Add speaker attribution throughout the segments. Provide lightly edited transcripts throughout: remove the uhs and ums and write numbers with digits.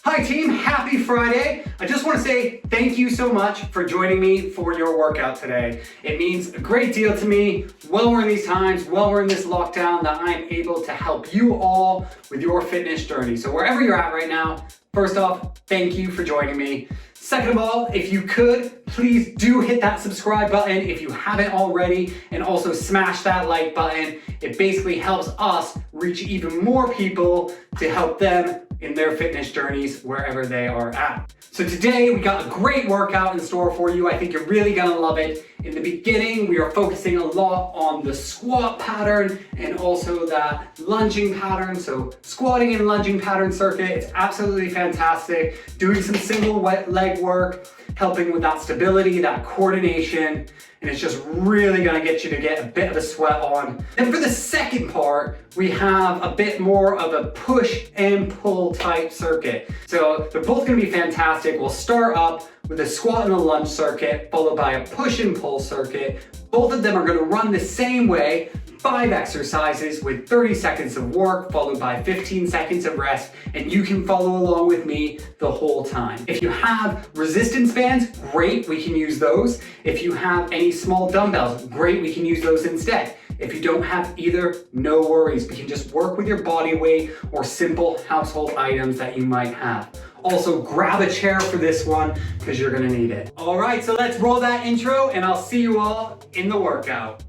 Speaker 1: Hi team, happy Friday. I just want to say thank you so much for joining me for your workout today. It means a great deal to me while we're in these times, while we're in this lockdown, that I'm able to help you all with your fitness journey. So wherever you're at right now, first off, thank you for joining me. Second of all, if you could, please do hit that subscribe button if you haven't already, and also smash that like button. It basically helps us reach even more people to help them in their fitness journeys wherever they are at. So today we got a great workout in store for you. I think you're really gonna love it. In the beginning, we are focusing a lot on the squat pattern and also that lunging pattern. So squatting and lunging pattern circuit, it's absolutely fantastic. Doing some single leg work, helping with that stability, that coordination, and it's just really gonna get you to get a bit of a sweat on. And for the second part, we have a bit more of a push and pull type circuit. So they're both gonna be fantastic. We'll start up with a squat and a lunge circuit, followed by a push and pull circuit. Both of them are gonna run the same way, 5 exercises with 30 seconds of work, followed by 15 seconds of rest, and you can follow along with me the whole time. If you have resistance bands, great, we can use those. If you have any small dumbbells, great, we can use those instead. If you don't have either, no worries. We can just work with your body weight or simple household items that you might have. Also, grab a chair for this one because you're gonna need it. All right, so let's roll that intro and I'll see you all in the workout.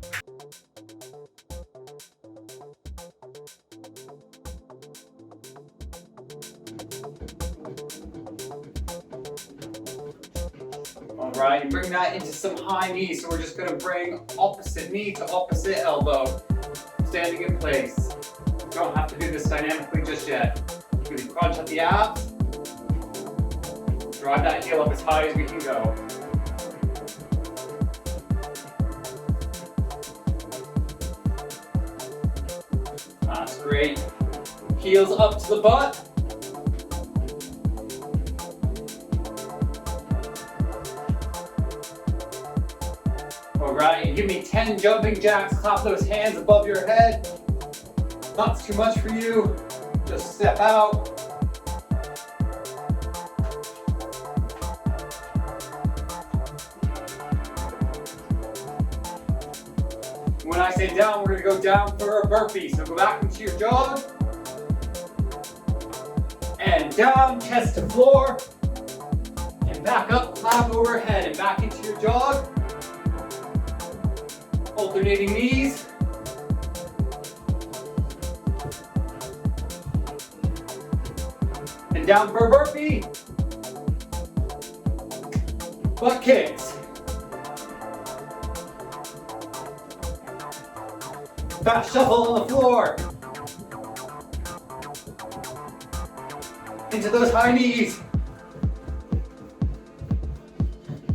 Speaker 1: All right, bring that into some high knees. So we're just gonna bring opposite knee to opposite elbow, standing in place. You don't have to do this dynamically just yet. We're gonna crunch up the abs. Drive that heel up as high as we can go. That's great. Heels up to the butt. All right, give me 10 jumping jacks. Clap those hands above your head. Not too much for you. Just step out. When I say down, we're gonna go down for a burpee. So go back into your jog. And down, chest to floor. And back up, clap overhead, and back into your jog. Alternating knees. And down for a burpee. Butt kicks. Back shuffle on the floor. Into those high knees.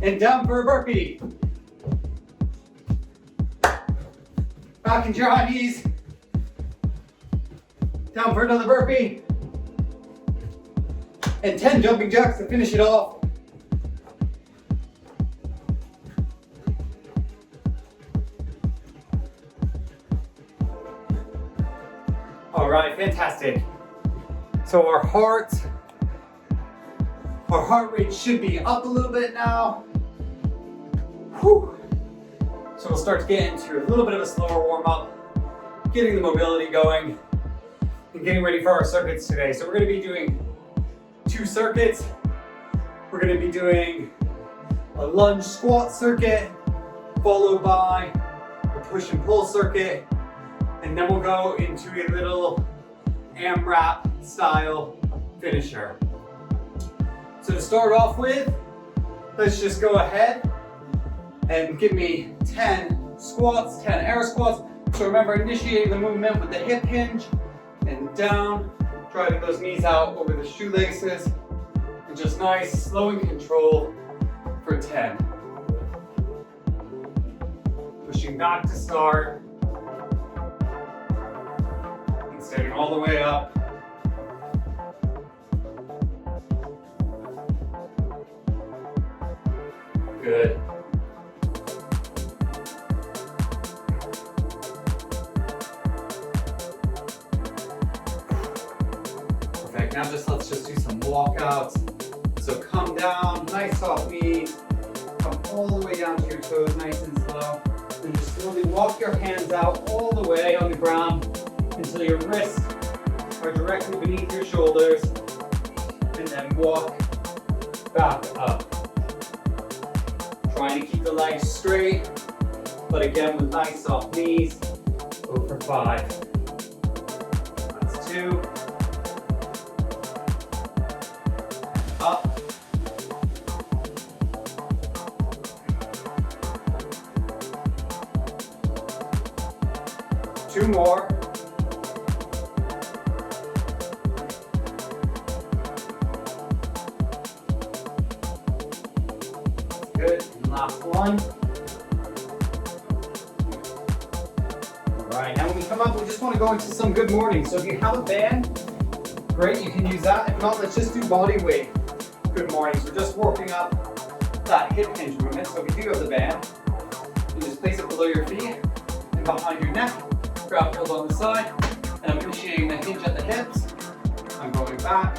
Speaker 1: And down for a burpee. Back into your high knees. Down for another burpee. And 10 jumping jacks to finish it off. All right, fantastic. So our heart rate should be up a little bit now. Whew. So we'll start to get into a little bit of a slower warm up, getting the mobility going, and getting ready for our circuits today. So we're gonna be doing 2 circuits. We're gonna be doing a lunge squat circuit, followed by a push and pull circuit, and then we'll go into a little AMRAP style finisher. So to start off with, let's just go ahead and give me 10 squats, 10 air squats. So remember, initiating the movement with the hip hinge and down, driving those knees out over the shoelaces, and just nice, slow and control for 10. Pushing back to start, and stepping all the way up. Good. Perfect. Now let's just do some walkouts. So come down, nice soft knees. Come all the way down to your toes, nice and slow. And just slowly walk your hands out all the way on the ground until your wrists are directly beneath your shoulders. And then walk back up. Trying to keep the legs straight, but again with nice soft knees. Go for 5. That's 2. Up. 2 more. Good. And last one. All right. Now when we come up, we just want to go into some good morning. So if you have a band, great. You can use that. If not, let's just do body weight. Good morning. So we're just working up that hip hinge movement. So if you do have the band, you just place it below your feet and behind your neck. Grab heels on the side, and I'm initiating the hinge at the hips. I'm going back,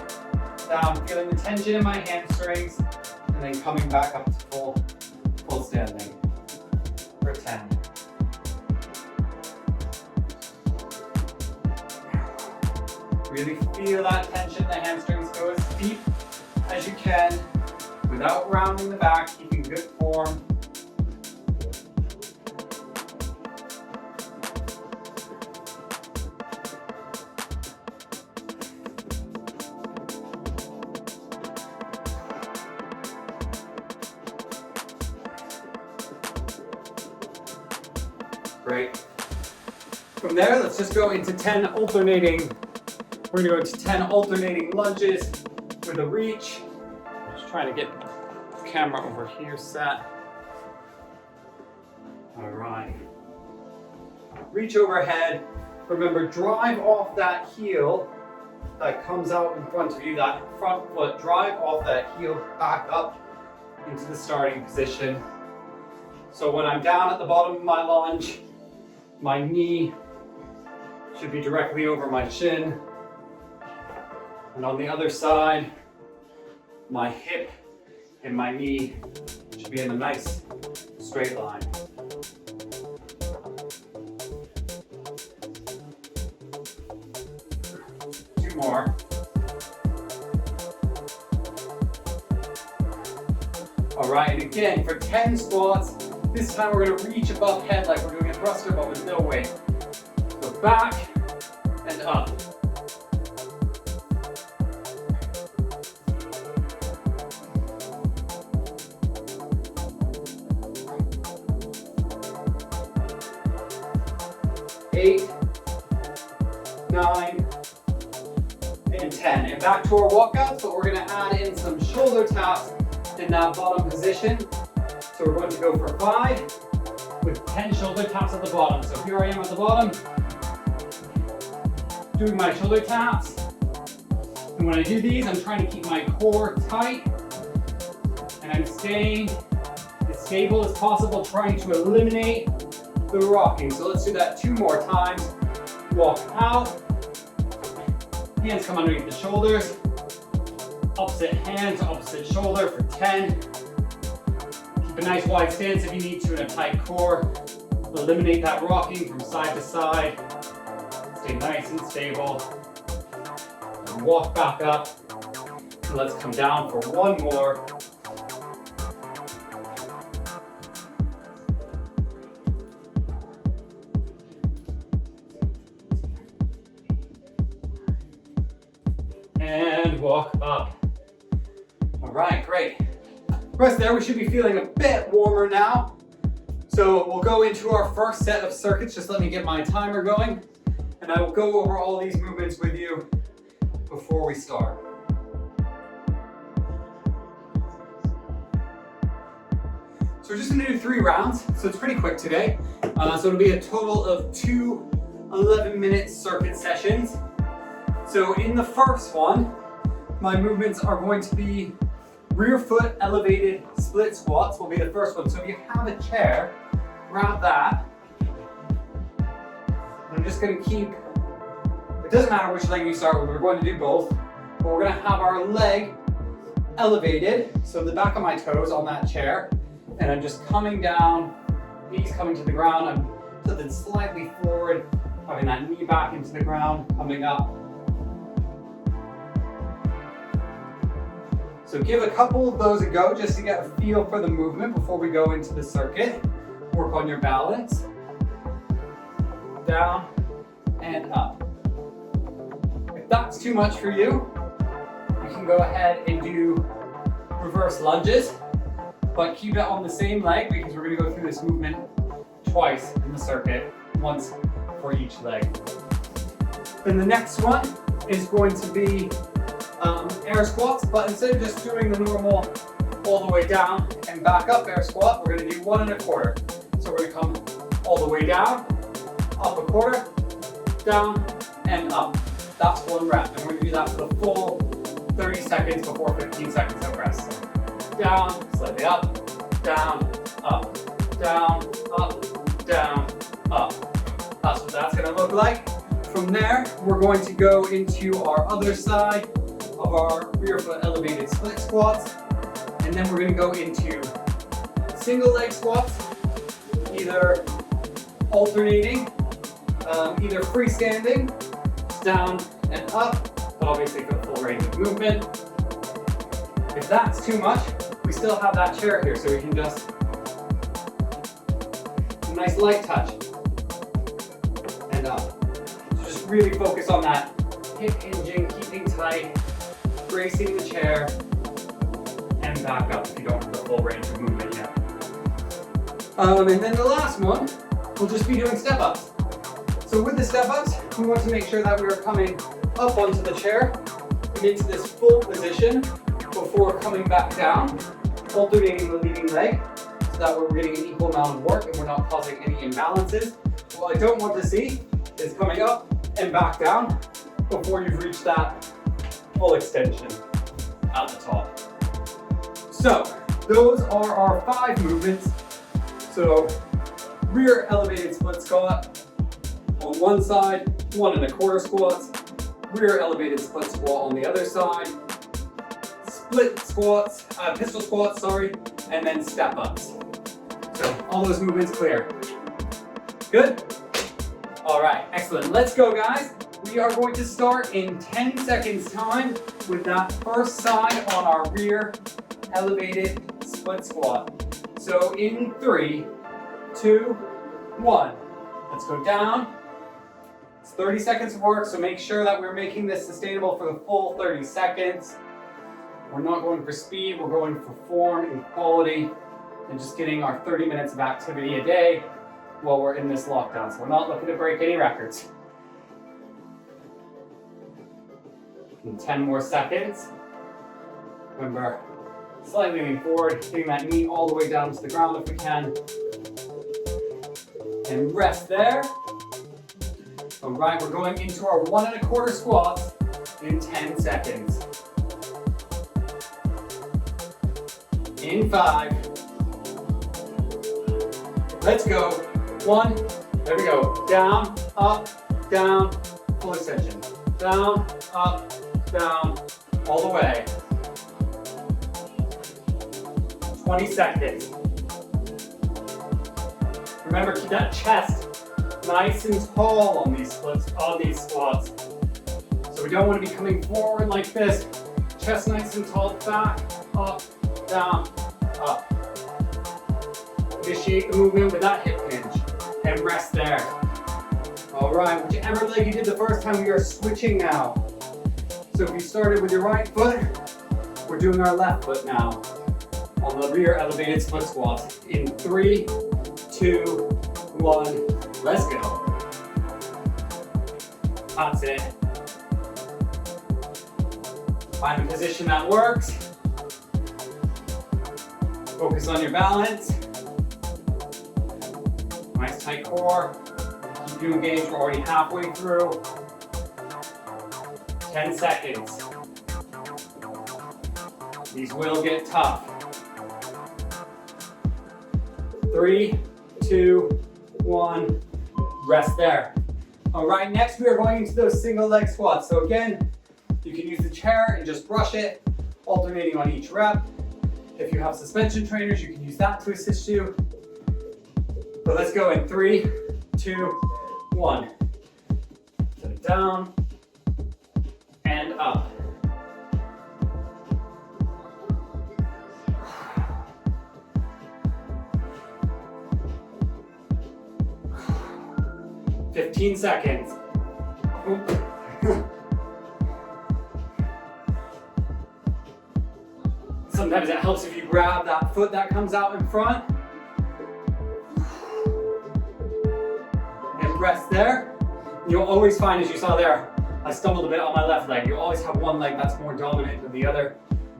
Speaker 1: down, feeling the tension in my hamstrings, and then coming back up to full standing for 10. Really feel that tension in the hamstrings. Go as deep as you can without rounding the back, keeping good form. Great. From there, let's just go into 10 alternating. We're gonna go into 10 alternating lunges with a reach. Just trying to get the camera over here set. All right. Reach overhead. Remember, drive off that heel that comes out in front of you, that front foot. Drive off that heel back up into the starting position. So when I'm down at the bottom of my lunge, my knee should be directly over my shin. And on the other side, my hip and my knee should be in a nice straight line. Two more. All right, and again, for 10 squats, this time we're gonna reach above head like we're doing a thruster, but with no weight. So back and up. Eight, 9, and 10. And back to our walkouts, but we're gonna add in some shoulder taps in that bottom position. So we're going to go for 5 with 10 shoulder taps at the bottom. So here I am at the bottom, doing my shoulder taps. And when I do these, I'm trying to keep my core tight and I'm staying as stable as possible, trying to eliminate the rocking. So let's do that 2 more times. Walk out, hands come underneath the shoulders, opposite hand to opposite shoulder for 10. A nice wide stance if you need to in a tight core. Eliminate that rocking from side to side. Stay nice and stable. And walk back up. And let's come down for 1 more. And walk up. All right, great. Rest there, we should be feeling a bit warmer now. So we'll go into our first set of circuits. Just let me get my timer going. And I will go over all these movements with you before we start. So we're just gonna do 3 rounds. So it's pretty quick today. So it'll be a total of 2 11-minute circuit sessions. So in the first one, my movements are going to be rear foot elevated split squats will be the first one. So if you have a chair, grab that. I'm just gonna keep, it doesn't matter which leg you start with, we're going to do both. But but we're gonna have our leg elevated, so the back of my toes on that chair, and I'm just coming down, knees coming to the ground. I'm tilted slightly forward, having that knee back into the ground, coming up. So give a couple of those a go just to get a feel for the movement before we go into the circuit. Work on your balance. Down and up. If that's too much for you, you can go ahead and do reverse lunges, but keep it on the same leg because we're going to go through this movement twice in the circuit, once for each leg. Then the next one is going to be air squats, but instead of just doing the normal all the way down and back up air squat, we're going to do 1 1/4. So we're going to come all the way down, up 1/4, down and up. That's 1 rep, and we're going to do that for the full 30 seconds before 15 seconds of rest. So down, slightly up, down, up, down, up, down, up. That's what that's going to look like. From there, we're going to go into our other side of our rear foot elevated split squats, and then we're going to go into single leg squats, either alternating, either freestanding, down and up, but obviously for the full range of movement. If that's too much, we still have that chair here, so we can just a nice light touch and up. So just really focus on that hip hinging, keeping tight, bracing the chair, and back up if you don't have the full range of movement yet. And then the last one, we'll just be doing step-ups. So with the step-ups, we want to make sure that we are coming up onto the chair and into this full position before coming back down, alternating the leading leg so that we're getting an equal amount of work and we're not causing any imbalances. What I don't want to see is coming up and back down before you've reached that full extension at the top. So those are our 5 movements. So rear elevated split squat on one side, 1 1/4 squats, rear elevated split squat on the other side, split squats, pistol squats, and then step ups. So all those movements clear. Good? All right, excellent. Let's go, guys. We are going to start in 10 seconds time with that first side on our rear elevated split squat. So in 3, 2, 1. Let's go down. It's 30 seconds of work, so make sure that we're making this sustainable for the full 30 seconds. We're not going for speed, we're going for form and quality, and just getting our 30 minutes of activity a day while we're in this lockdown. So we're not looking to break any records. In 10 more seconds. Remember, slightly lean forward, getting that knee all the way down to the ground if we can. And rest there. All right, we're going into our 1 1/4 squats in 10 seconds. In 5. Let's go. 1, there we go. Down, up, down, full extension. Down, up, down, all the way. 20 seconds. Remember, keep that chest nice and tall on these squats. So we don't want to be coming forward like this. Chest nice and tall, back, up, down, up. Initiate the movement with that hip hinge and rest there. All right, whichever leg you did the first time, we are switching now. So if you started with your right foot, we're doing our left foot now on the rear elevated split squats. In 3, 2, 1, let's go. That's it. Find a position that works. Focus on your balance. Nice tight core. Keep you engaged, we're already halfway through. 10 seconds. These will get tough. 3, 2, 1, rest there. All right, next we are going into those single leg squats. So again, You can use the chair and just brush it, alternating on each rep. If you have suspension trainers, you can use that to assist you. But let's go in 3, 2, 1. Set it down and up. "15 seconds. Sometimes it helps if you grab that foot that comes out in front. And rest there. You'll always find, as you saw there, I stumbled a bit on my left leg. You always have one leg that's more dominant than the other,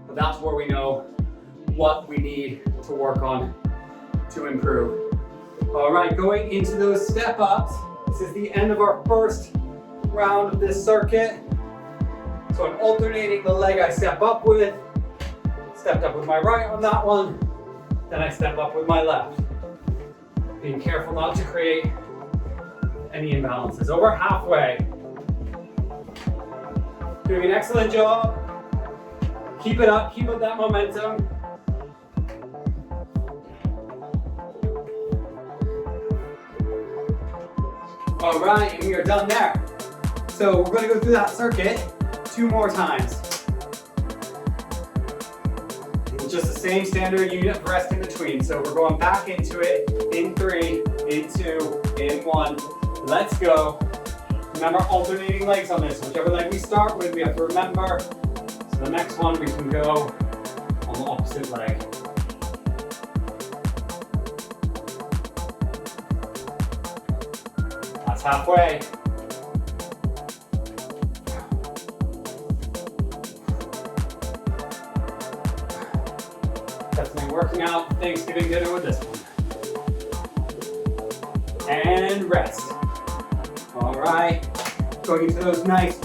Speaker 1: but that's where we know what we need to work on to improve. All right, going into those step ups. This is the end of our first round of this circuit. So I'm alternating the leg I step up with. Stepped up with my right on that one, then I step up with my left. Being careful not to create any imbalances. Over halfway. Doing an excellent job. Keep it up, keep up that momentum. All right, and we are done there. So we're gonna go through that circuit 2 more times. Just the same standard unit of rest in between. So we're going back into it in 3, in 2, in 1. Let's go. Remember alternating legs on this. Whichever leg we start with, we have to remember. So the next one we can go on the opposite leg. That's halfway. Definitely working out Thanksgiving dinner with this one. And rest. All right, going into those nice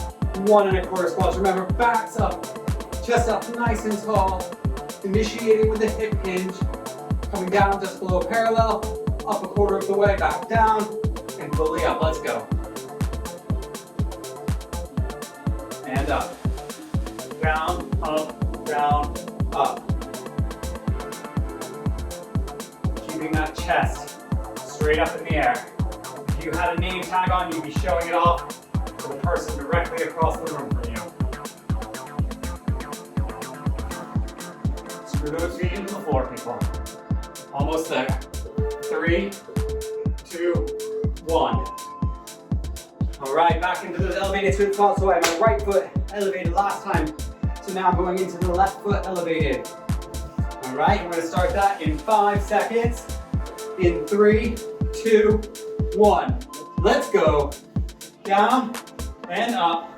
Speaker 1: 1 1/4 squats. Remember, backs up, chest up nice and tall. Initiating with the hip hinge. Coming down just below parallel, up 1/4 of the way, back down, and fully up. Let's go. And up. Down, up. Keeping that chest straight up in the air. If you had a name tag on, you'd be showing it off to the person directly across the room from you. Screw those feet into the floor, people. Almost there. 3, 2, 1. All right, back into those elevated twin squats. So I had my right foot elevated last time. So now I'm going into the left foot elevated. All right, I'm going to start that in 5 seconds. In 3, 2, 1. Let's go. Down and up.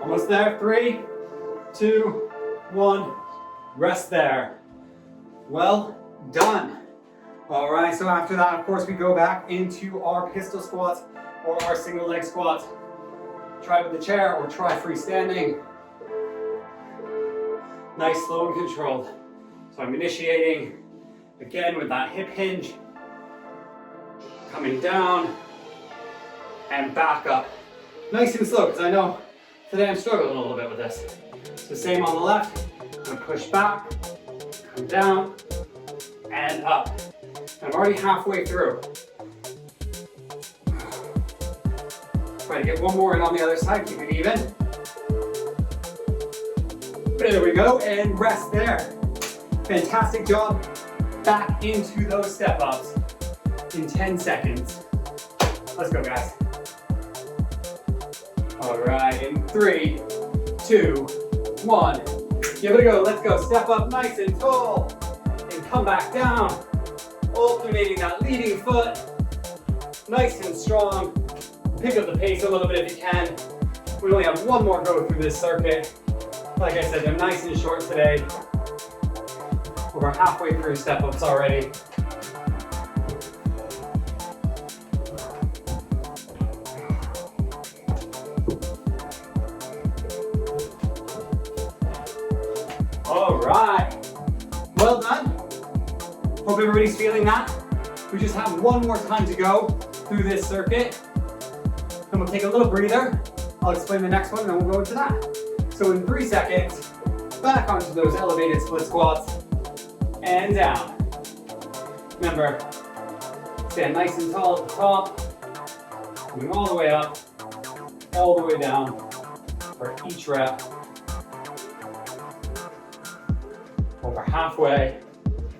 Speaker 1: Almost there. 3, 2, 1. Rest there. Well done. All right, so after that, of course, we go back into our pistol squats or our single leg squats. Try with the chair or try freestanding. Nice, slow and controlled. So I'm initiating again with that hip hinge. Coming down and back up. Nice and slow, because I know today I'm struggling a little bit with this. So same on the left. I'm gonna push back, come down, and up. I'm already halfway through. Try to get one more in on the other side, keep it even. There we go, and rest there. Fantastic job. Back into those step ups in 10 seconds. Let's go, guys. All right, in 3, 2, 1. Give it a go, let's go. Step up nice and tall, and come back down. Alternating that leading foot, nice and strong. Pick up the pace a little bit if you can. We only have one more go through this circuit. Like I said, they're nice and short today. We're halfway through step ups already. well done. Hope everybody's feeling that. We just have one more time to go through this circuit. Then we'll take a little breather. I'll explain the next one and then we'll go into that. So in 3 seconds, back onto those elevated split squats and down. Remember, stand nice and tall at the top, coming all the way up, all the way down for each rep. Over halfway.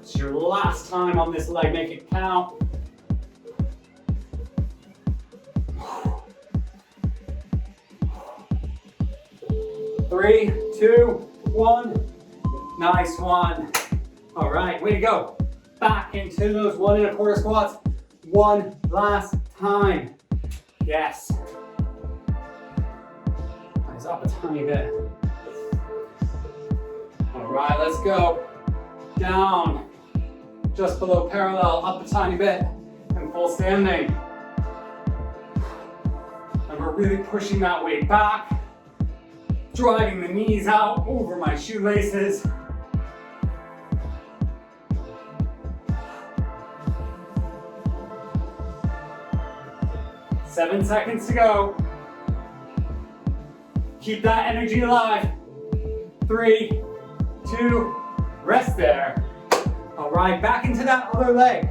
Speaker 1: It's your last time on this leg, make it count. Three, two, one. Nice one. All right, way to go. Back into those 1 1/4 squats. One last time. Yes. Rise up a tiny bit. All right, let's go. Down. Just below parallel, up a tiny bit, and full standing. And we're really pushing that weight back, driving the knees out over my shoelaces. Seven seconds to go. Keep that energy alive. 3, 2, rest there. All right, back into that other leg.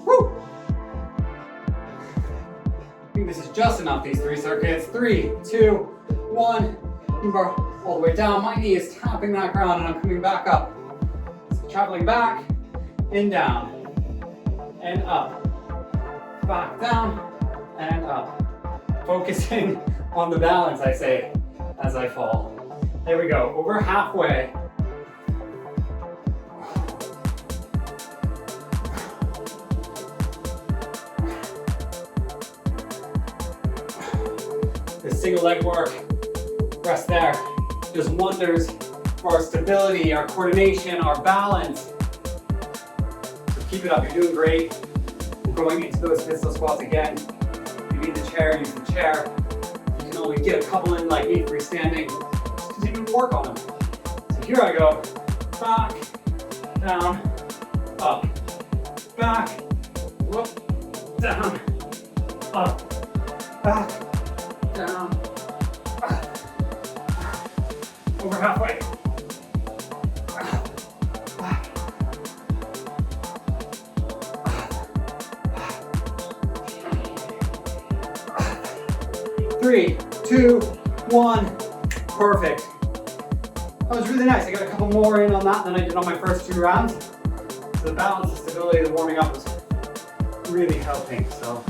Speaker 1: Woo! I think this is just enough, these 3 circuits. 3, 2, 1. Remember, all the way down. My knee is tapping that ground and I'm coming back up. So traveling back and down and up. Back down and up. Focusing on the balance, I say, as I fall. There we go, over halfway. This single leg work, rest there, does wonders for our stability, our coordination, our balance. So keep it up, you're doing great. We're going into those pistol squats again. If you need the chair, use the chair. You can only get a couple in like me freestanding. Continue to work on them. So here I go. Back, down, up. Back, whoop, down, up. Back, down, up. Over halfway. 3, 2, 1. Perfect. That was really nice. I got a couple more in on that than I did on my first 2 rounds. So the balance, the stability, the warming up was really helping. So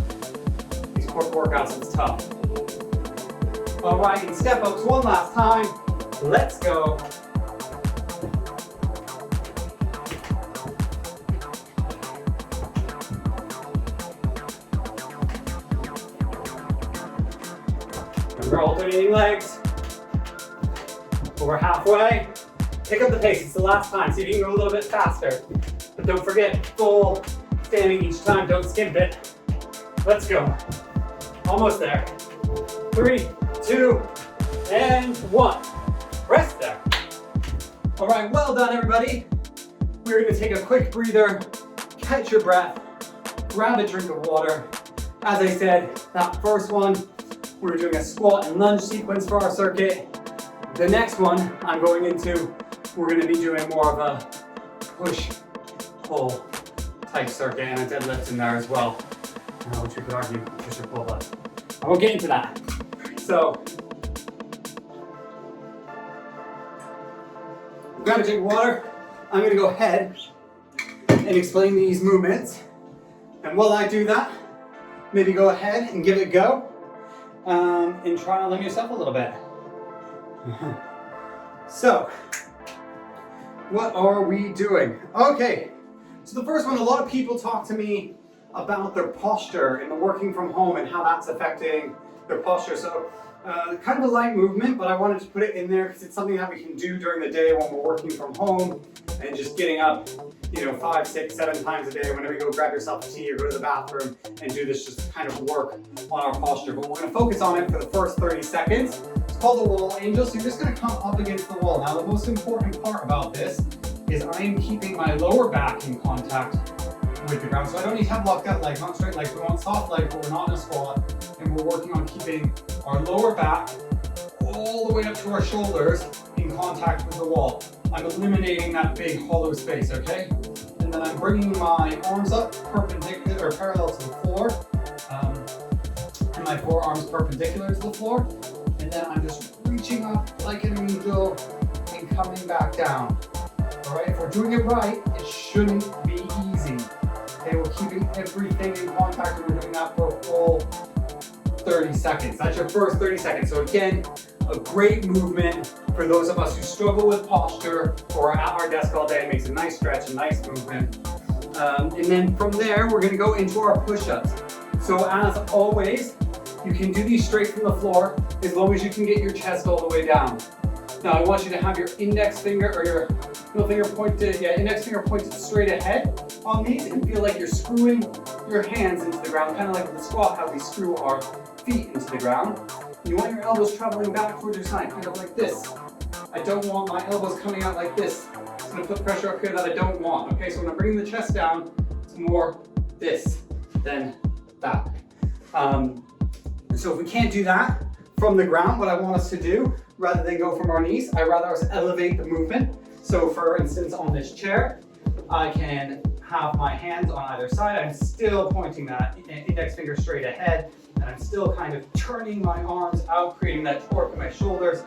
Speaker 1: these core workouts, it's tough. All right, and step ups one last time. Let's go. We're alternating legs. Over halfway. Pick up the pace. It's the last time. See if you can go a little bit faster. But don't forget, full standing each time. Don't skimp it. Let's go. Almost there. 3, 2, and 1. Rest there. All right, well done, everybody. We're going to take a quick breather, catch your breath, grab a drink of water. As I said, that first one, we're doing a squat and lunge sequence for our circuit. The next one I'm going into, we're going to be doing more of a push-pull type circuit and a deadlift in there as well. Which we could argue push or pull, but I won't get into that. So, grab a drink of water. I'm going to go ahead and explain these movements. And while I do that, maybe go ahead and give it a go. And try and limit yourself a little bit. So, what are we doing? Okay, so the first one, a lot of people talk to me about their posture and the working from home and how that's affecting their posture. So, kind of a light movement, but I wanted to put it in there because it's something that we can do during the day when we're working from home and just getting up, 5, 6, 7 times a day. Whenever you go grab yourself a tea or go to the bathroom and do this, just kind of work on our posture. But we're going to focus on it for the first 30 seconds. So called the wall angel, so you're just gonna come up against the wall. Now, the most important part about this is I am keeping my lower back in contact with the ground. So I don't need to have locked out legs, not straight legs. We want soft legs, but we're not in a squat. And we're working on keeping our lower back all the way up to our shoulders in contact with the wall. I'm eliminating that big hollow space, okay? And then I'm bringing my arms up perpendicular or parallel to the floor. And my forearms perpendicular to the floor. And then I'm just reaching up like an angel and coming back down. All right, if we're doing it right, it shouldn't be easy. Okay, we're keeping everything in contact and we're doing that for a full 30 seconds. That's your first 30 seconds. So again, a great movement for those of us who struggle with posture or are at our desk all day. It makes a nice stretch, a nice movement. And then from there, we're gonna go into our push-ups. So as always, you can do these straight from the floor as long as you can get your chest all the way down. Now I want you to have your index finger or your middle finger pointed, index finger pointed straight ahead on these and feel like you're screwing your hands into the ground, kind of like with the squat, how we screw our feet into the ground. You want your elbows traveling back towards your side, kind of like this. I don't want my elbows coming out like this. It's gonna put pressure up here that I don't want. Okay, so when I'm bringing the chest down, it's more this than that. So if we can't do that from the ground, what I want us to do, rather than go from our knees, I rather us elevate the movement. So for instance, on this chair, I can have my hands on either side. I'm still pointing that index finger straight ahead, and I'm still kind of turning my arms out, creating that torque in my shoulders,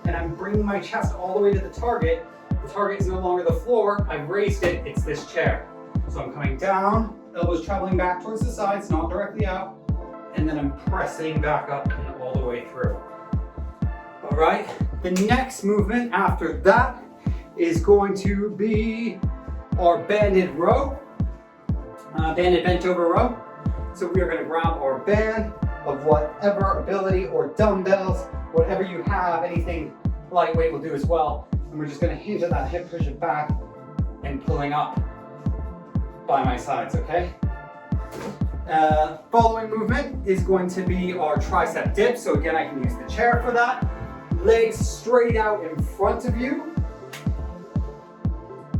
Speaker 1: and I'm bringing my chest all the way to the target. The target is no longer the floor, I've raised it, it's this chair. So I'm coming down, elbows traveling back towards the sides, not directly out, and then I'm pressing back up and all the way through. All right, the next movement after that is going to be our banded row, banded bent over row. So we are going to grab our band of whatever ability or dumbbells, whatever you have, anything lightweight will do as well. And we're just going to hinge at that hip, push it back, and pulling up by my sides, okay? Following movement is going to be our tricep dip. So again, I can use the chair for that. Legs straight out in front of you.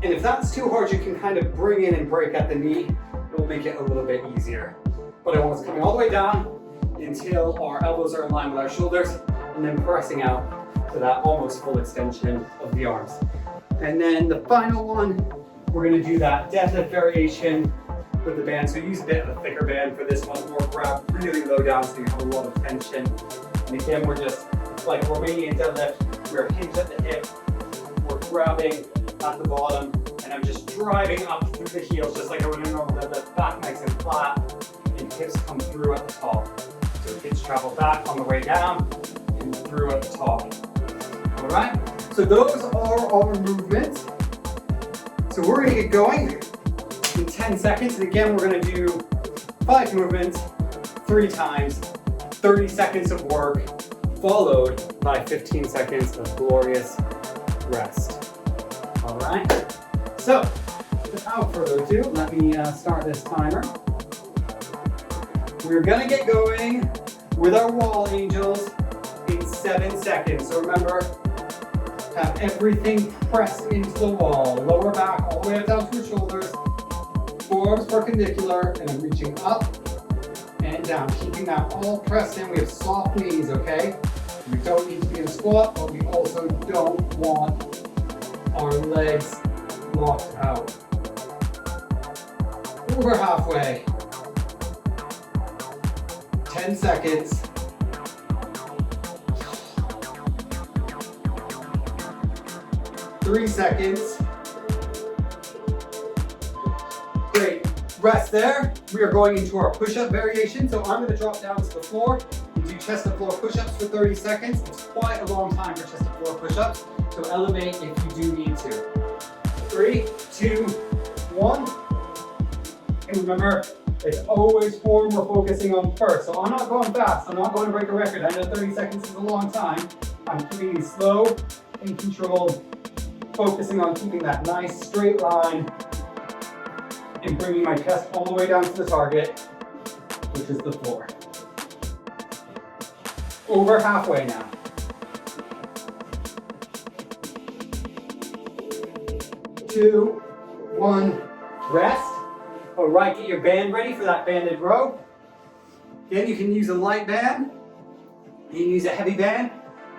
Speaker 1: And if that's too hard, you can kind of bring in and break at the knee. It will make it a little bit easier. But I want us coming all the way down until our elbows are in line with our shoulders, and then pressing out to that almost full extension of the arms. And then the final one, we're gonna do that deadlift variation with the band. So use a bit of a thicker band for this one, or grab really low down so you have a lot of tension. And again, we're just like a Romanian deadlift. We're hinged at the hip, we're grabbing at the bottom, and I'm just driving up through the heels, just like I would in a normal deadlift, back nice and flat, and hips come through at the top. So hips travel back on the way down, and through at the top. All right, so those are our movements. So we're gonna get going in 10 seconds, and again, we're gonna do 5 movements, 3 times, 30 seconds of work, followed by 15 seconds of glorious rest. All right, so without further ado, let me start this timer. We're gonna get going with our wall angels in 7 seconds. So remember, have everything pressed into the wall, lower back all the way up down to your shoulders, forearms perpendicular, and I'm reaching up and down, keeping that all pressed in. We have soft knees, okay? We don't need to be in a squat, but we also don't want our legs locked out. Over halfway. 10 seconds. Three seconds. Great. Rest there. We are going into our push-up variation. So I'm going to drop down to the floor and do chest to floor push-ups for 30 seconds. It's quite a long time for chest to floor push-ups. So elevate if you do need to. 3, 2, 1. And remember, it's always form we're focusing on first. So I'm not going fast. I'm not going to break a record. I know 30 seconds is a long time. I'm keeping these slow and controlled, focusing on keeping that nice straight line and bringing my chest all the way down to the target, which is the floor. Over halfway now. 2, 1, rest. All right, get your band ready for that banded row. Again, you can use a light band, you can use a heavy band,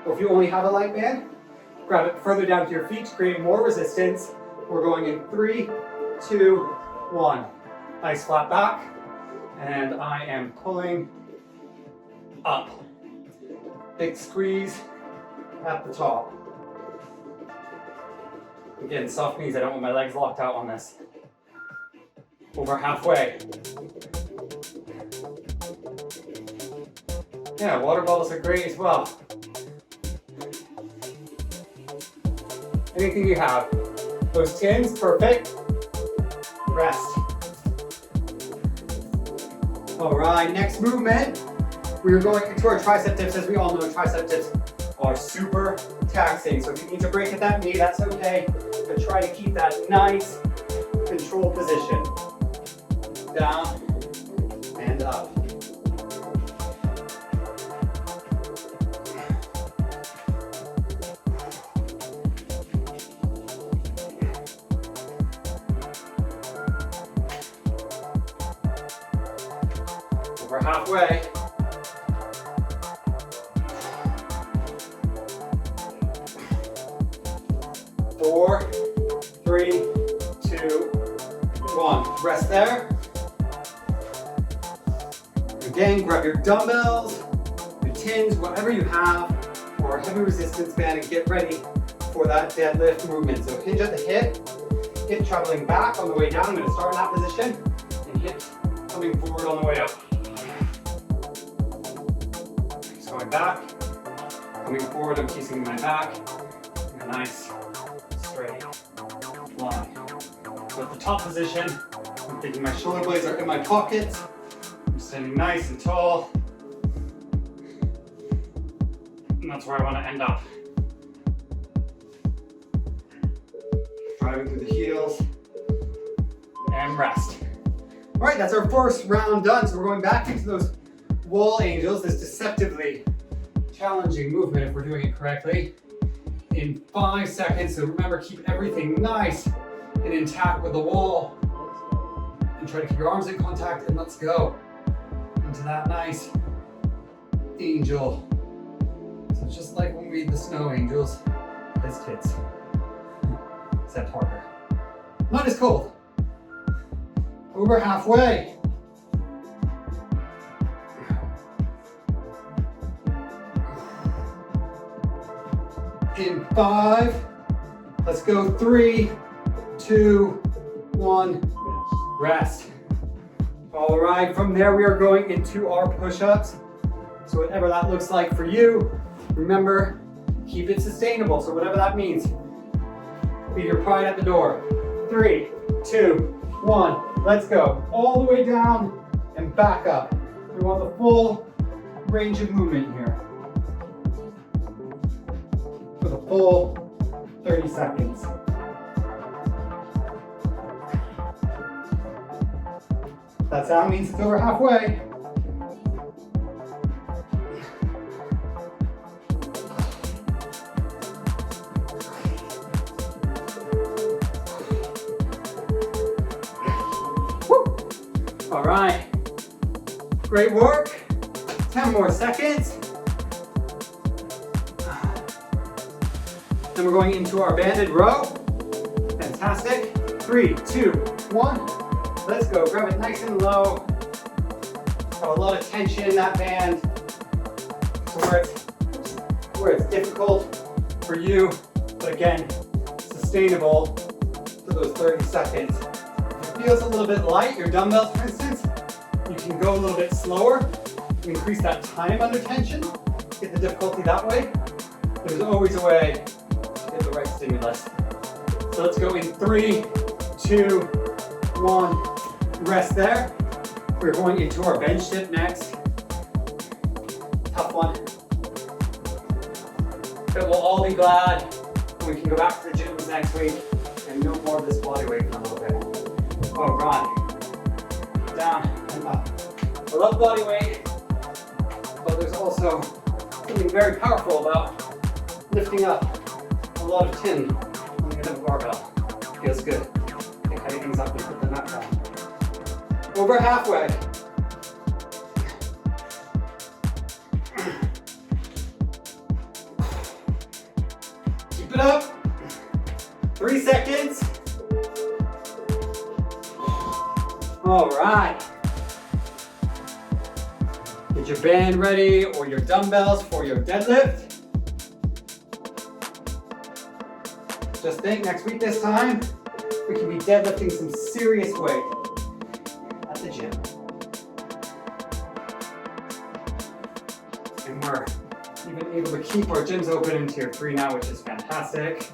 Speaker 1: or if you only have a light band, grab it further down to your feet to create more resistance. We're going in 3, 2, 1. Nice flat back, and I am pulling up. Big squeeze at the top. Again, soft knees, I don't want my legs locked out on this. Over halfway. Yeah, water bottles are great as well. Anything you have. Those tins, perfect. Rest. All right, next movement. We're going into our tricep dips. As we all know, tricep dips are super taxing. So if you need to break at that knee, that's okay. But try to keep that nice, controlled position. Down and up. Over halfway. 4, 3, 2, 1. Rest there. Again, grab your dumbbells, your tins, whatever you have, or a heavy resistance band, and get ready for that deadlift movement. So hinge at the hip traveling back on the way down. I'm going to start in that position, and hip coming forward on the way up. Just going back, coming forward, I'm kissing my back, and a nice straight line. So at the top position, I'm thinking my shoulder blades are in my pockets. I'm standing nice and tall. And that's where I want to end up. Driving through the heels and rest. All right, that's our first round done. So we're going back into those wall angels, this deceptively challenging movement if we're doing it correctly, in 5 seconds. So remember, keep everything nice and intact with the wall. And try to keep your arms in contact, and let's go into that nice angel. So just like when we did the snow angels as kids, except harder. Not as cold. Over halfway. In 5, let's go 3, 2, 1, rest. All right, from there we are going into our push-ups. So whatever that looks like for you, remember, keep it sustainable. So whatever that means, leave your pride at the door. 3, 2, 1, let's go. All the way down and back up. We want the full range of movement here. For the full 30 seconds. That sound means it's over halfway. Woo. All right, great work. 10 more seconds. Then we're going into our banded row. Fantastic. 3, 2, 1. Let's go. Grab it nice and low. Have a lot of tension in that band. So where it's difficult for you, but again, sustainable for those 30 seconds. If it feels a little bit light, your dumbbells, for instance, you can go a little bit slower. Increase that time under tension. Get the difficulty that way. There's always a way to get the right stimulus. So let's go in 3, 2, 1. Rest there. We're going into our bench dip next. Tough one. But we'll all be glad when we can go back to the gyms next week and no more of this body weight for a little bit. All right. Down and up. I love body weight, but there's also something very powerful about lifting up a lot of tin on the end of a barbell. Feels good. Okay, heavy things up and put the nut down. Over halfway. Keep it up. 3 seconds. All right. Get your band ready or your dumbbells for your deadlift. Just think, next week this time, we can be deadlifting some serious weight at the gym. And we're even able to keep our gyms open in tier 3 now, which is fantastic.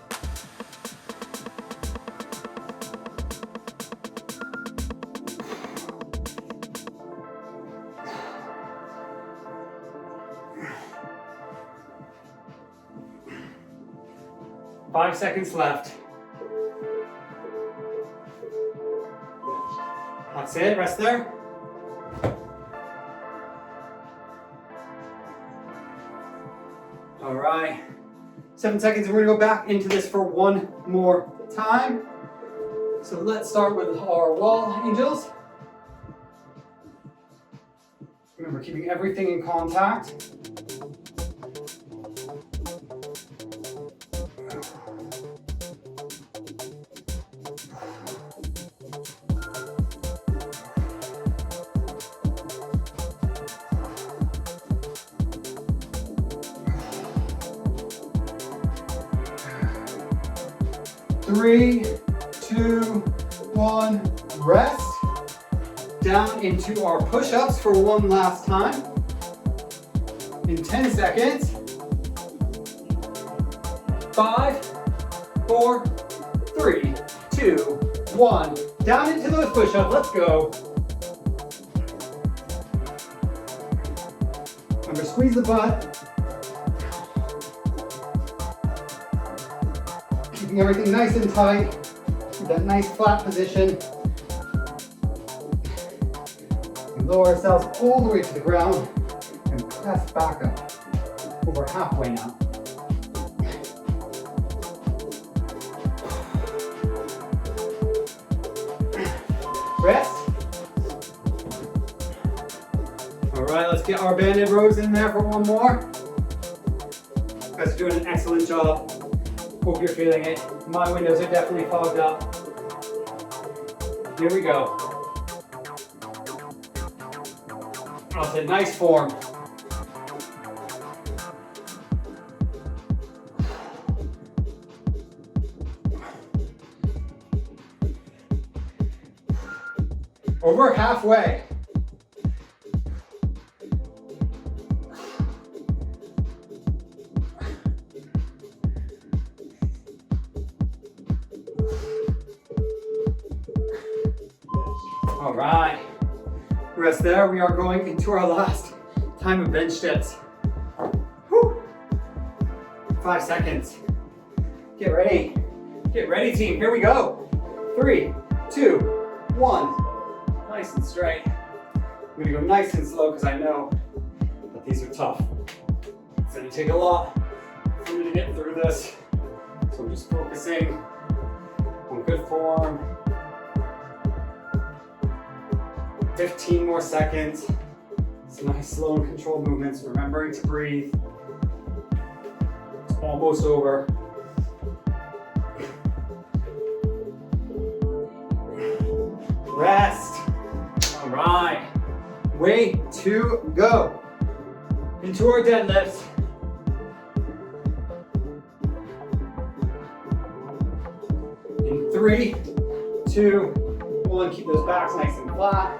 Speaker 1: Five seconds left. That's it, rest there. All right, 7 seconds and we're gonna go back into this for one more time. So let's start with our wall angels. Remember, keeping everything in contact. Three, 2, 1, rest. Down into our push-ups for one last time. In 10 seconds. 5, 4, 3, 2, 1. Down into those push-ups, let's go. Remember, squeeze the butt. Keeping everything nice and tight, with that nice flat position. And lower ourselves all the way to the ground and press back up. Over halfway now. Rest. All right, let's get our banded rows in there for one more. You guys are doing an excellent job. Hope you're feeling it. My windows are definitely fogged up. Here we go. That's a nice form. Over halfway. All right, rest there. We are going into our last time of bench dips. Whew. 5 seconds. Get ready team, here we go. 3, 2, 1. Nice and straight. I'm gonna go nice and slow because I know that these are tough. It's gonna take a lot for me to get through this. So I'm just focusing on good form. 15 more seconds. Some nice slow and controlled movements, remembering to breathe. It's almost over. Rest. All right. Way to go. Into our deadlifts. In 3, 2, 1. Keep those backs nice and flat.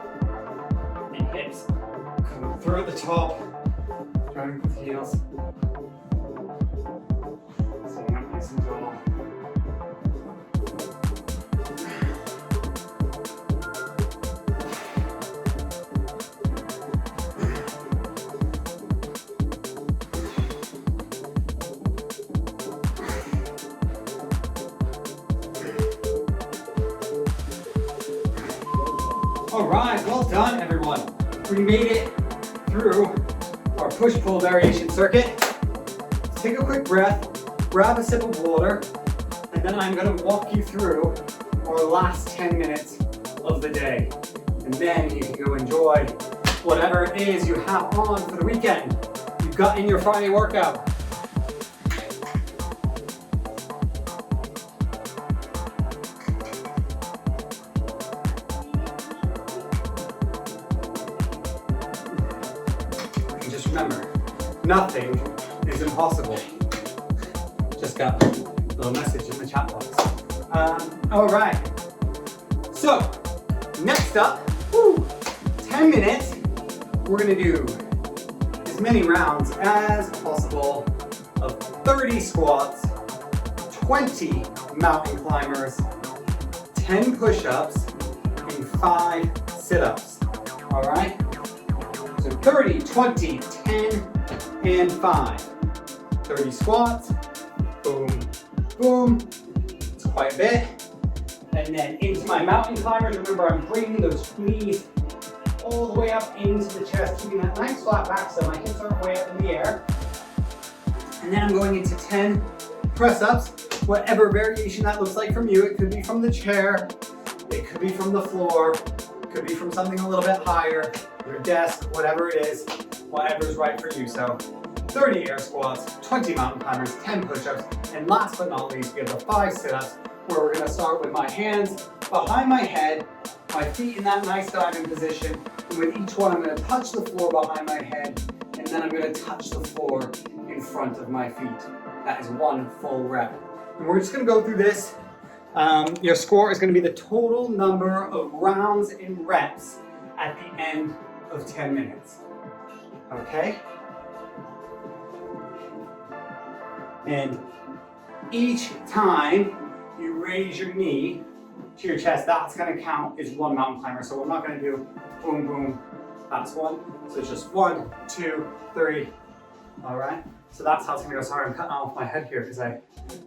Speaker 1: And hips come through at the top. Driving with heels. Staying up nice and tall. All right, well done everyone. We made it through our push-pull variation circuit. Let's take a quick breath, grab a sip of water, and And then I'm gonna walk you through our last 10 minutes of the day. And then you can go enjoy whatever it is you have on for the weekend. You've got in your Friday workout. And just remember, nothing is impossible. Just got a little message in the chat box. All right. So, next up, 10 minutes. We're gonna do as many rounds as possible of 30 squats, 20 mountain climbers, 10 push-ups, and 5 sit-ups. All right? So 30, 20, 10, and 5. 30 squats, boom, boom. It's quite a bit. And then into my mountain climbers, remember I'm bringing those knees all the way up into the chest, keeping that nice flat back so my hips aren't way up in the air. And then I'm going into 10 press-ups, whatever variation that looks like from you. It could be from the chair, it could be from the floor, it could be from something a little bit higher, your desk, whatever it is, whatever's right for you. So 30 air squats, 20 mountain climbers, 10 push-ups, and last but not least, we have the 5 sit-ups, where we're gonna start with my hands behind my head, my feet in that nice diving position, and with each one I'm gonna touch the floor behind my head, and then I'm gonna touch the floor in front of my feet. That is 1 full rep. And we're just gonna go through this. Your score is gonna be the total number of rounds and reps at the end of 10 minutes. Okay? And each time you raise your knee to your chest, that's gonna count as 1 mountain climber. So we're not gonna do boom, boom, that's 1. So it's just 1, 2, 3, all right? So that's how it's gonna go. Sorry, I'm cutting off my head here because I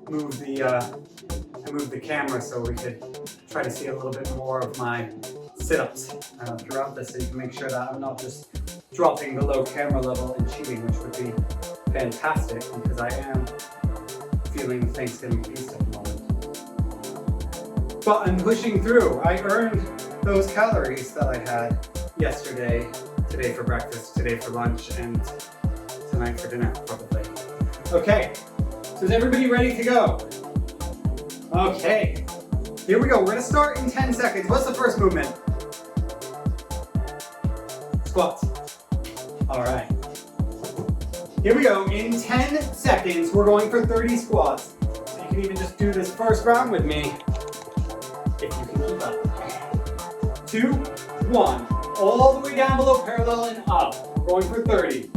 Speaker 1: moved the camera so we could try to see a little bit more of my sit-ups throughout this, so you can make sure that I'm not just dropping below camera level and cheating, which would be fantastic because I am feeling the Thanksgiving feast at the moment. But I'm pushing through. I earned those calories that I had yesterday, today for breakfast, today for lunch, and tonight for dinner, probably. Okay, so is everybody ready to go? Okay, here we go. We're gonna start in 10 seconds. What's the first movement? Squats. All right. Here we go. In 10 seconds, we're going for 30 squats. So you can even just do this first round with me, if you can keep up. 2, 1. All the way down below parallel and up. We're going for 30.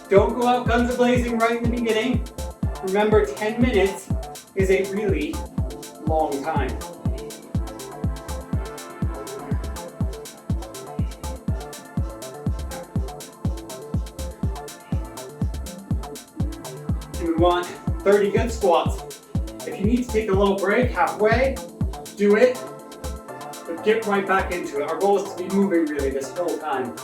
Speaker 1: Don't go out guns a-blazing right in the beginning. Remember, 10 minutes is a really long time. And we want 30 good squats. If you need to take a little break halfway, do it, but get right back into it. Our goal is to be moving really this whole time.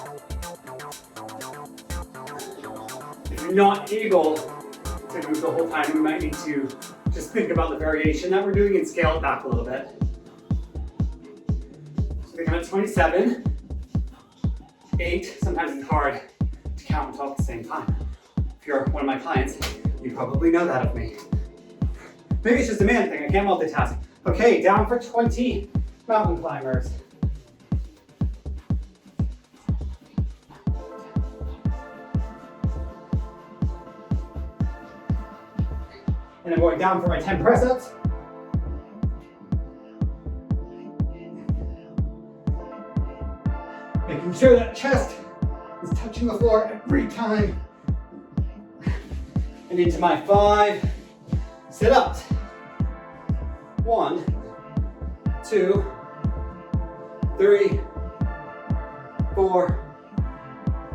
Speaker 1: If you're not able to move the whole time, we might need to just think about the variation that we're doing and scale it back a little bit. So we come at 27, 8, sometimes it's hard to count and talk at the same time. If you're one of my clients, you probably know that of me. Maybe it's just a man thing, I can't multitask. Okay, down for 20 mountain climbers. And I'm going down for my 10 press-ups. Making sure that chest is touching the floor every time. And into my 5 sit-ups. 1, 2, 3, 4,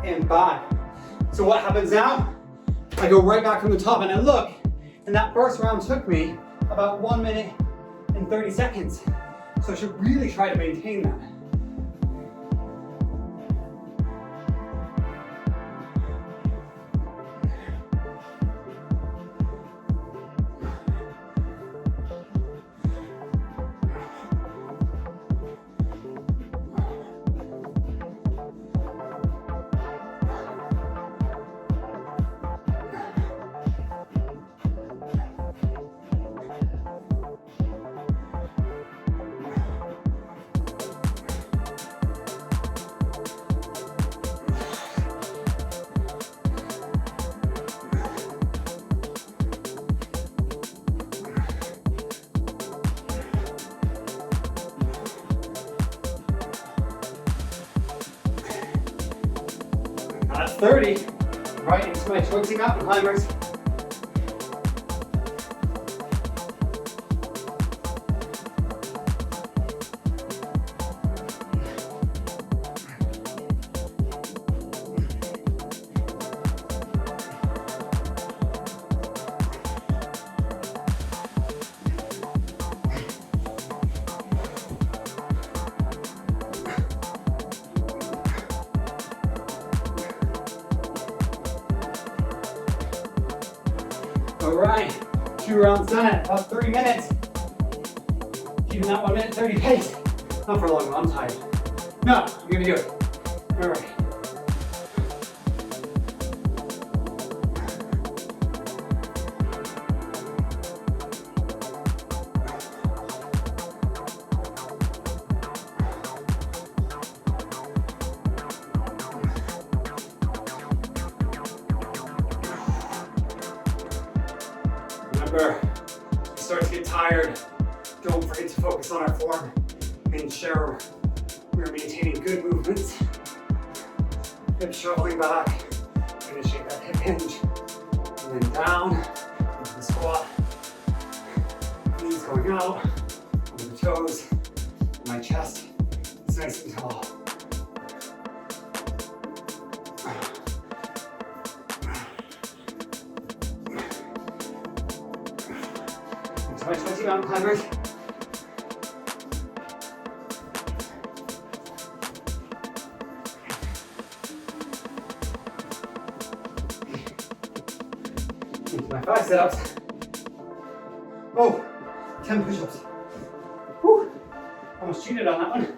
Speaker 1: and 5. So what happens now? I go right back from the top and I look, and that first round took me about 1 minute and 30 seconds. So I should really try to maintain that. 30 right into my 20 mountain climbers. All right, 2 rounds done at about 30 minutes. Keeping that 1 minute 30 pace. Not for long, I'm tired. No, I'm gonna do it. All right. Remember, if you start to get tired, don't forget to focus on our form and ensure we're maintaining good movements. Hip shuffling back, finishing that hip hinge, and then down into the squat. Knees going out, over the toes, and my chest is nice and tall. Into my 20 mountain climbers. Into my 5 sit-ups. Oh, 10 push-ups. Whew, almost cheated on that one.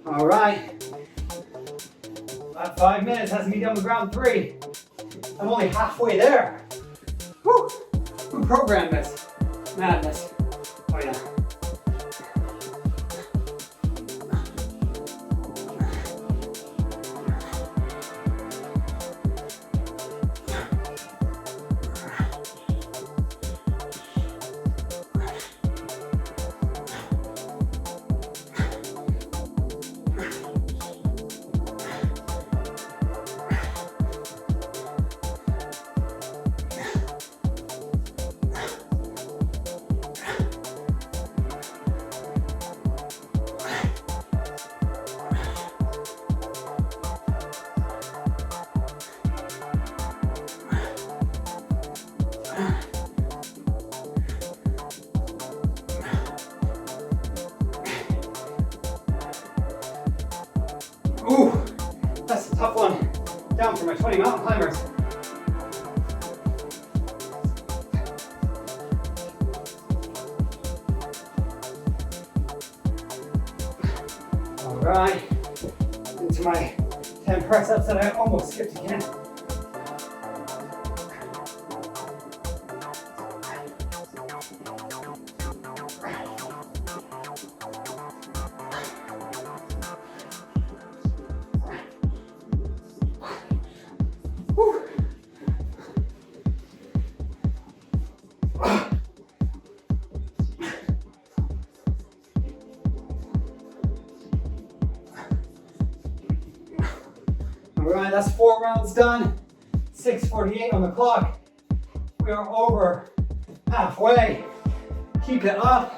Speaker 1: All right, that 5 minutes has me done with round 3. I'm only halfway there. Whew. Who programmed this? Madness. Oh yeah. Ooh, that's a tough one. Down for my 20 mountain climbers. All right, into my 10 press ups that I almost skipped again. All right, that's 4 rounds done. 6:48 on the clock. We are over halfway. Keep it up,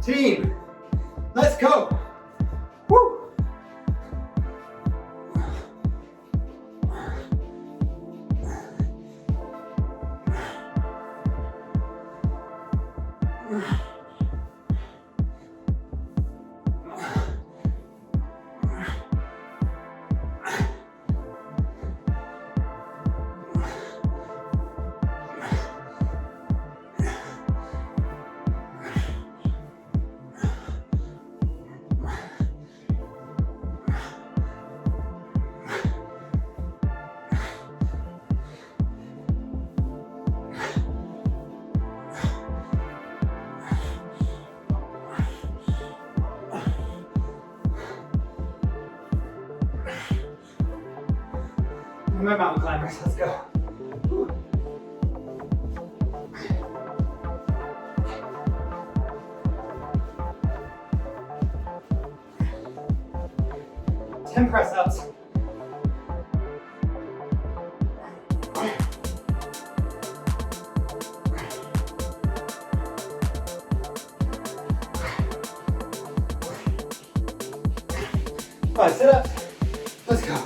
Speaker 1: team. Let's go. Woo. My mountain climbers, let's go. Whew. 10 press ups. Five sit ups. Let's go.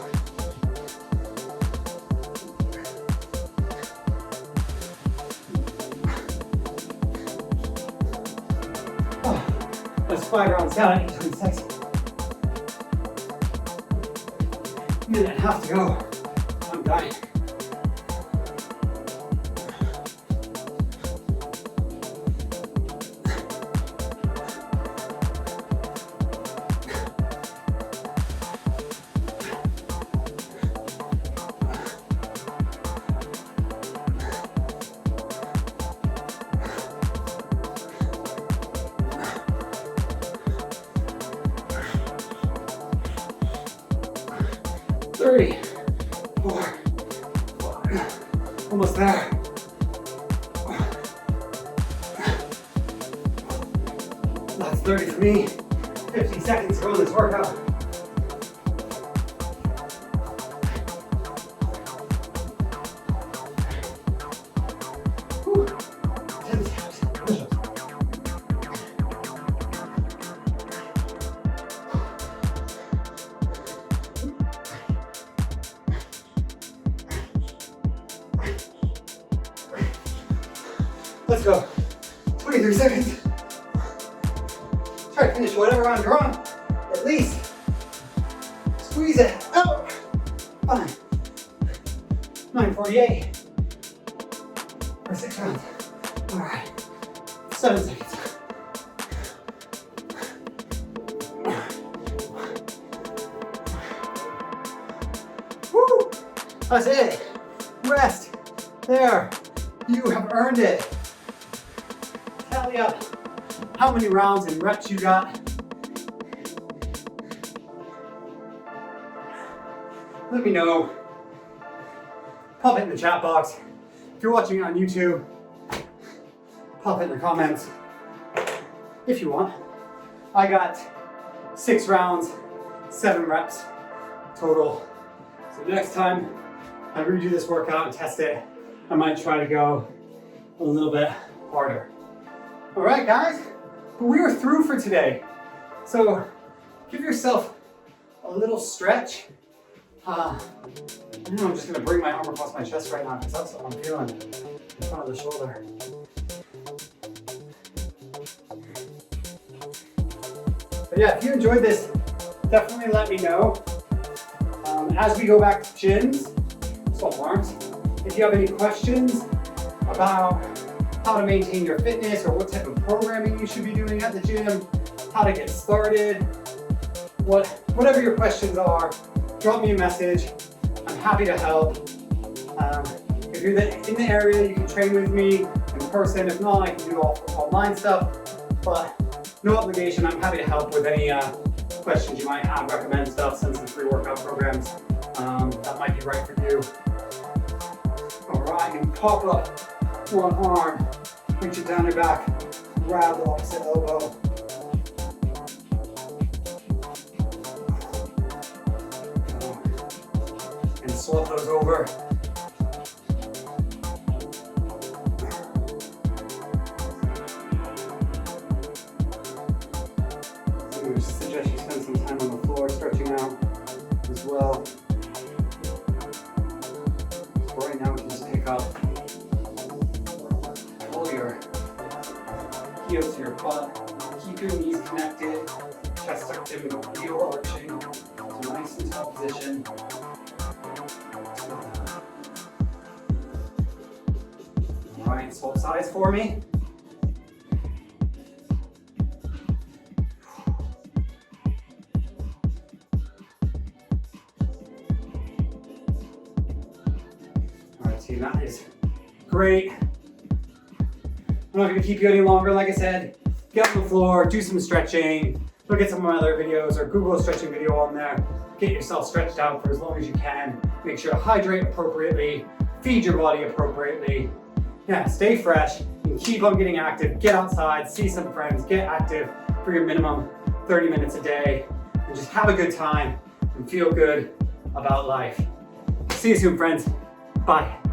Speaker 1: That's 5 rounds down at 8:26. Minute and a half to go. I'm dying. Three, 4, 5, almost there. That's 30 for me. 15 seconds to go in this workout. Whew. 10 steps. Push-ups. Let's go. 23 seconds. Try to finish whatever round you're on. At least. Squeeze it out. 5. 9:48. For 6 rounds. All right. 7 seconds. Woo! That's it. Rest. There. You have earned it. Tally up how many rounds and reps you got. Let me know. Pop it in the chat box. If you're watching it on YouTube, pop it in the comments if you want. I got 6 rounds, 7 reps total. So next time I redo this workout and test it, I might try to go a little bit harder. All right, guys, but we are through for today. So give yourself a little stretch. I know I'm just gonna bring my arm across my chest right now because that's what I'm feeling in front of the shoulder. But yeah, if you enjoyed this, definitely let me know. As we go back to gyms, swap arms. If you have any questions about how to maintain your fitness or what type of programming you should be doing at the gym, how to get started, whatever your questions are, drop me a message. I'm happy to help. If you're in the area, you can train with me in person. If not, I can do all online stuff, but no obligation. I'm happy to help with any questions you might have, recommend stuff, send some free workout programs that might be right for you. All right, and pop up one arm, reach it down your back, grab the opposite elbow. And swap those over. So I suggest you spend some time on the floor stretching out as well. So right now we can just pick up. Pull your heels to your butt. Keep your knees connected. Chest tucked in, heel arching. So nice and tall position. All right, swap sides for me. All right, team, that is great. I'm not going to keep you any longer. Like I said, get on the floor, do some stretching, look at some of my other videos or Google a stretching video on there. Get yourself stretched out for as long as you can. Make sure to hydrate appropriately, feed your body appropriately. Yeah, stay fresh and keep on getting active. Get outside, see some friends, get active for your minimum 30 minutes a day, and just have a good time and feel good about life. See you soon, friends. Bye.